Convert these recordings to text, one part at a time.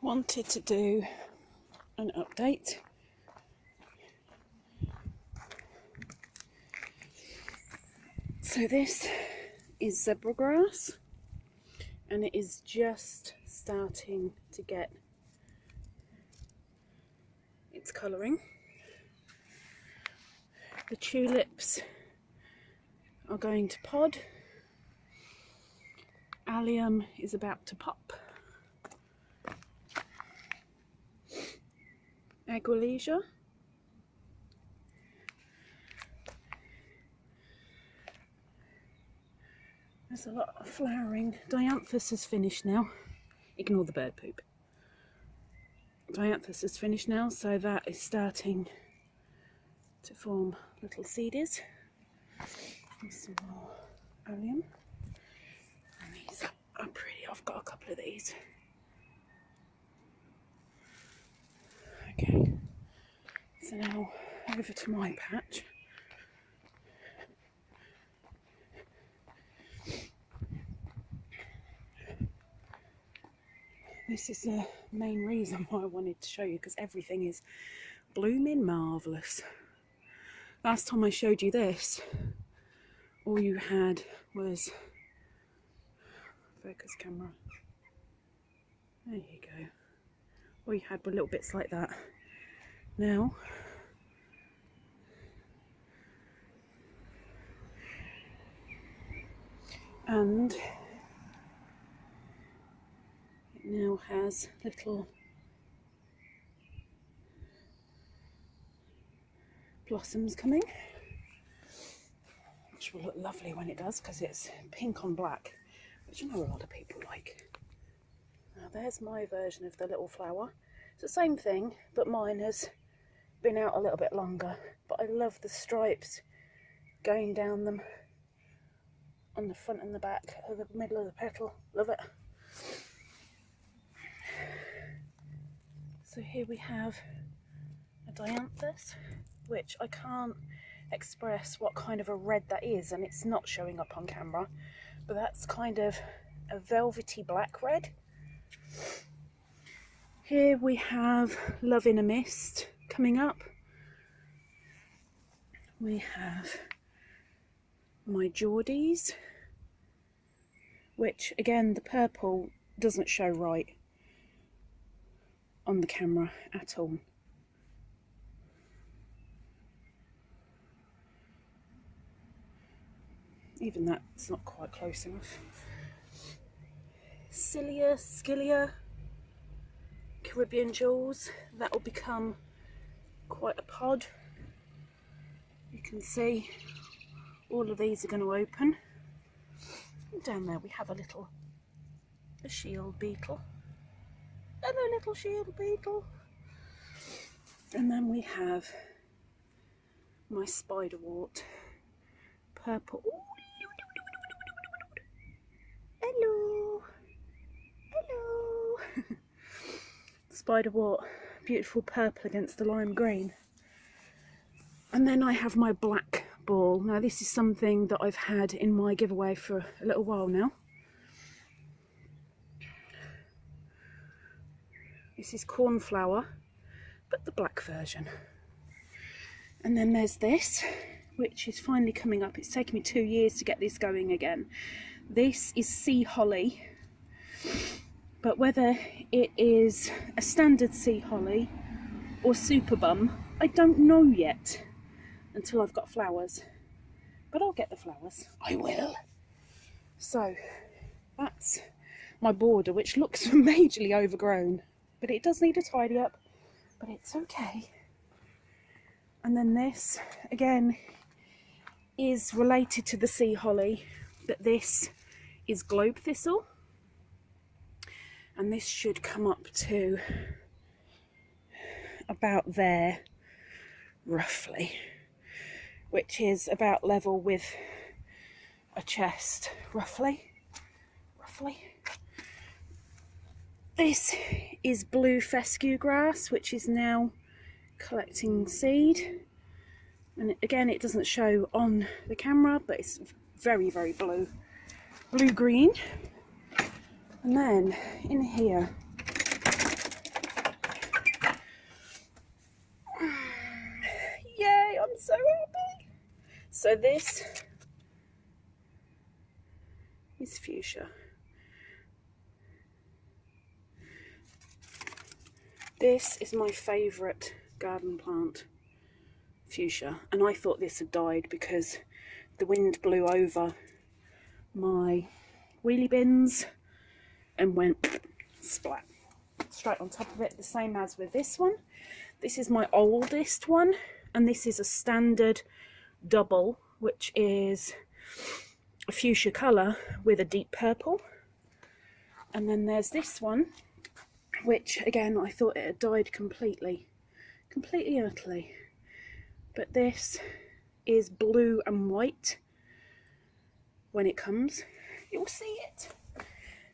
wanted to do an update. So this is zebra grass, and it is just starting to get its colouring. The tulips are going to pod. Allium is about to pop. Aguilesia. There's a lot of flowering. Dianthus is finished now. Ignore the bird poop. Dianthus is finished now, so that is starting to form little seedies. There's some more allium. And these are pretty. I've got a couple of these. Okay, so now over to my patch. This is the main reason why I wanted to show you, because everything is blooming marvellous. Last time I showed you this, all you had was, focus camera, there you go, all you had were little bits like that. Now, and it now has little blossoms coming, which will look lovely when it does, because it's pink on black, which I know a lot of people like. Now there's my version of the little flower. It's the same thing, but mine has been out a little bit longer, but I love the stripes going down them on the front and the back of the middle of the petal. Love it. So here we have a Dianthus, which I can't express what kind of a red that is, and it's not showing up on camera, but that's kind of a velvety black red. Here we have Love in a Mist coming up. We have my Geordies, which again the purple doesn't show right on the camera at all. Even that's not quite close enough. Skillia, Caribbean Jewels, that will become quite a pod. You can see all of these are going to open. And down there we have a shield beetle. Hello, little shield beetle. And then we have my spiderwort, purple. Hello, hello. Spiderwort, beautiful purple against the lime green. And then I have my black ball. Now this is something that I've had in my giveaway for a little while now. This is cornflower, but the black version. And then there's this, which is finally coming up. It's taken me 2 years to get this going again. This is sea holly, but whether it is a standard sea holly or super bum, I don't know yet until I've got flowers. But I'll get the flowers. I will. So that's my border, which looks majorly overgrown, but it does need a tidy up, but it's okay. And then this again is related to the sea holly, but this is globe thistle, and this should come up to about there roughly, which is about level with a chest, roughly. This is blue fescue grass, which is now collecting seed, and again it doesn't show on the camera, but it's very, very blue green. And then in here So this is Fuchsia. This is my favourite garden plant, Fuchsia, and I thought this had died because the wind blew over my wheelie bins and went splat straight on top of it, the same as with this one. This is my oldest one, and this is a standard double, which is a fuchsia colour with a deep purple. And then there's this one, which again I thought it had died completely and utterly, but this is blue and white. When it comes, you'll see it.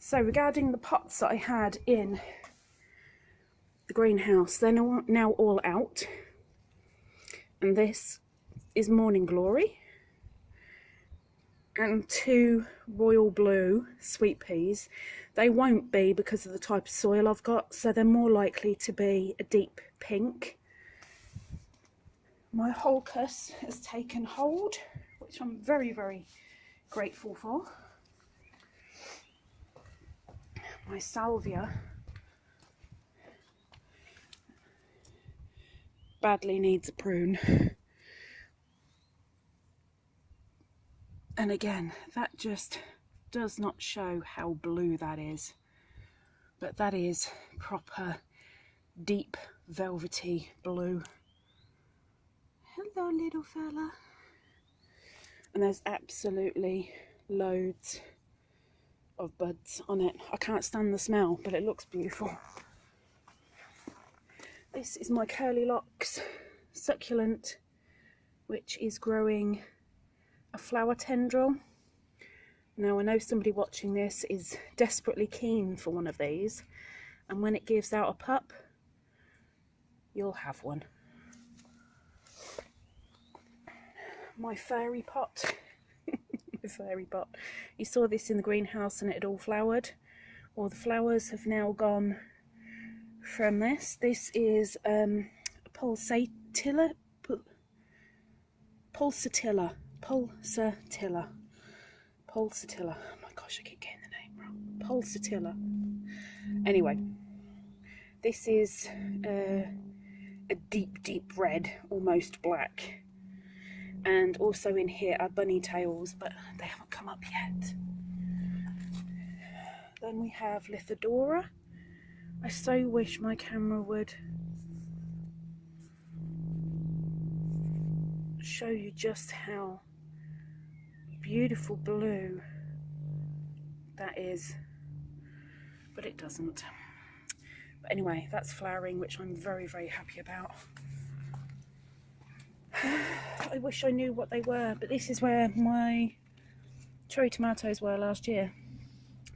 So regarding the pots that I had in the greenhouse, they're now all out, and this is Morning Glory and 2 royal blue sweet peas. They won't be because of the type of soil I've got, so they're more likely to be a deep pink. My holcus has taken hold, which I'm very, very grateful for. My salvia badly needs a prune. And again, that just does not show how blue that is, but that is proper deep velvety blue. Hello, little fella. And there's absolutely loads of buds on it. I can't stand the smell, but it looks beautiful. This is my curly locks succulent, which is growing a flower tendril. Now I know somebody watching this is desperately keen for one of these, and when it gives out a pup, you'll have one. My fairy pot. My fairy pot. You saw this in the greenhouse and it had all flowered. All the flowers have now gone from this. This is Pulsatilla Pulsatilla. Oh my gosh, I keep getting the name wrong. Pulsatilla. Anyway, this is a deep red, almost black. And also in here are bunny tails, but they haven't come up yet. Then we have Lithodora. I so wish my camera would show you just how beautiful blue that is, but it doesn't. But anyway, that's flowering, which I'm very, very happy about. I wish I knew what they were, but this is where my cherry tomatoes were last year.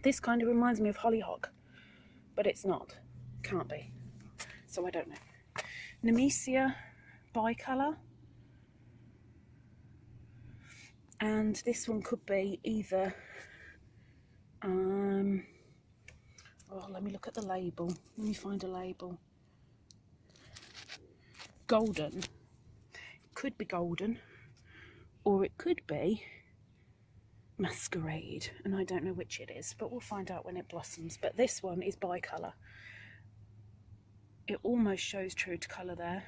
This kind of reminds me of hollyhock, but it's not. Can't be. So I don't know. Nemesia bicolour. And this one could be either oh, let me look at the label. Let me find a label. Golden. It could be golden, or it could be masquerade, and I don't know which it is, but we'll find out when it blossoms. But this one is bicolour. It almost shows true to colour there,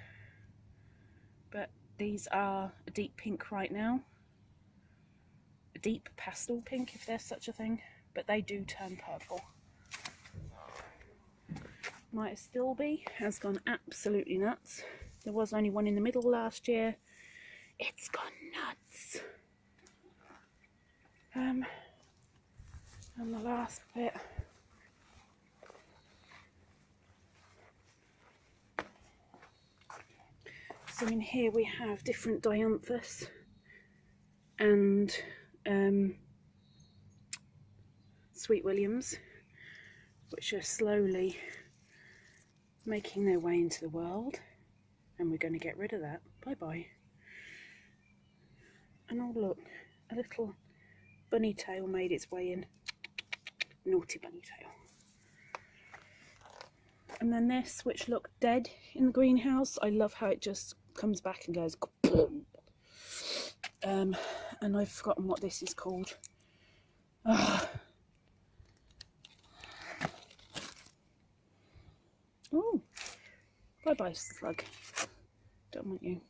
but these are a deep pink right now. A deep pastel pink, if there's such a thing, but they do turn purple. My Astilbe has gone absolutely nuts. There was only one in the middle last year. It's gone nuts. And the last bit. So in here we have different Dianthus and Sweet Williams, which are slowly making their way into the world, and we're going to get rid of that. Bye bye. And oh look, a little bunny tail made its way in. Naughty bunny tail. And then this, which looked dead in the greenhouse, I love how it just comes back and goes kaboom. And I've forgotten what this is called. Oh, bye-bye slug. Don't want you.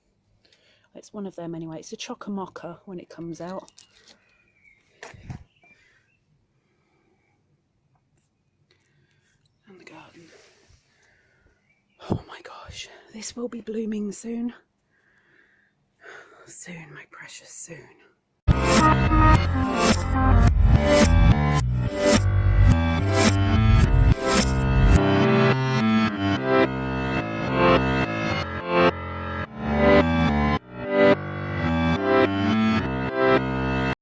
It's one of them anyway. It's a chock-a-mocha when it comes out. And the garden. Oh my gosh, this will be blooming soon. Soon, my precious, soon.